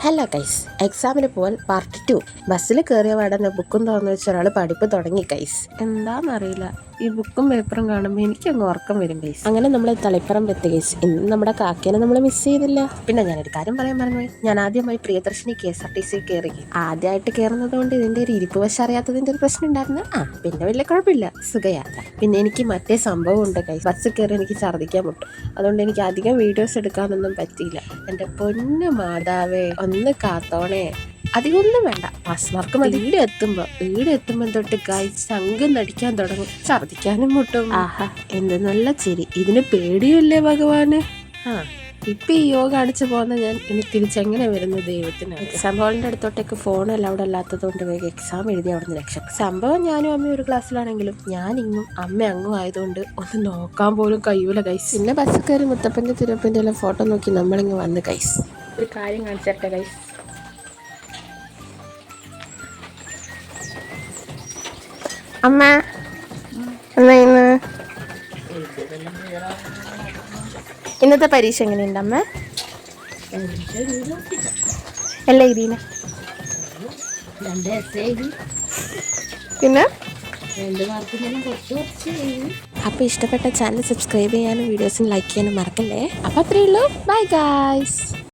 Hello guys, എക്സാമിന് പോകാൻ part 2. ബസ്സിൽ കയറിയ പാടന്നെ ബുക്കും തുറന്നു വെച്ച ഒരാൾ പഠിപ്പ് തുടങ്ങി ഗൈസ്. എന്താണെന്നറിയില്ല, ഈ ബുക്കും പേപ്പറും കാണുമ്പോൾ എനിക്കങ്ങ് ഉറക്കം വരും ഗൈസ്. അങ്ങനെ നമ്മൾ തളിപ്പറം എത്തി ഗൈസ്. ഇന്ന് നമ്മുടെ കാക്കേനെ നമ്മൾ മിസ് ചെയ്തില്ല. പിന്നെ ഞാനൊരു കാര്യം പറയാൻ മറന്നുപോയി. ഞാൻ ആദ്യമായി പ്രിയദർശിനി KSRTC കയറി. ആദ്യമായിട്ട് കയറുന്നത് കൊണ്ട് ഇതിന്റെ ഒരു ഇരിപ്പ് വശം അറിയാത്തതിന്റെ ഒരു പ്രശ്നം ഉണ്ടായിരുന്നു. പിന്നെ വലിയ കുഴപ്പമില്ല, സുഖയാത്ര. പിന്നെ എനിക്ക് മറ്റേ സംഭവം ഉണ്ട് ഗൈസ്. ബസ്സിൽ കയറി എനിക്ക് ഛർദ്ദിക്കാൻ മുട്ടും. അതുകൊണ്ട് എനിക്ക് അധികം വീഡിയോസ് എടുക്കാനൊന്നും പറ്റിയില്ല. എൻ്റെ പൊന്നു മാതാവേ, ഒന്ന് കാത്തോണേ. അധികമൊന്നും വേണ്ട, പാസ് മാർക്ക് മതി. വീട് എത്തുമ്പോൾ തൊട്ട് ഗൈസ് ശംഖം നടിക്കാൻ തുടങ്ങും, ഛർദ്ദിക്കാനും മുട്ടും. ആഹാ, എന്ത് നല്ല ചിരി. ഇതിന് പേടിയില്ലേ ഭഗവാന്? ഇപ്പൊ ഈ യോഗ അടിച്ചു പോകുന്ന ഞാൻ ഇനി തിരിച്ചെങ്ങനെ വരുന്ന ദൈവത്തിന്. എക്സാം ഹോളിന്റെ അടുത്തോട്ടേക്ക് ഫോണല്ല അവിടെ അല്ലാത്തത് കൊണ്ട് വേഗം എക്സാം എഴുതി അവിടെ നിന്ന് രക്ഷ. സംഭവം ഞാനും അമ്മയും ഒരു ക്ലാസ്സിലാണെങ്കിലും ഞാൻ ഇങ്ങും അമ്മ അങ്ങും ആയതുകൊണ്ട് ഒന്ന് നോക്കാൻ പോലും കഴിയൂല ഗൈസ്. പിന്നെ ബസ് കയറി മുത്തപ്പന്റെ തിരുപ്പന്റെ എല്ലാം ഫോട്ടോ നോക്കി നമ്മളിങ്ങ് വന്ന് ഗൈസ്. ഒരു കാര്യം കാണിച്ചട്ടെ ഗൈസ്. അമ്മ എന്നാ ഇന്നത്തെ പരീക്ഷ എങ്ങനെയുണ്ട് അമ്മ? എല്ലാം എഴുതിന? പിന്നെ അപ്പൊ ഇഷ്ടപ്പെട്ട ചാനൽ സബ്സ്ക്രൈബ് ചെയ്യാനും വീഡിയോസിന് ലൈക്ക് ചെയ്യാനും മറക്കല്ലേ. അപ്പൊ അത്രയേ ഉള്ളൂ. Bye guys.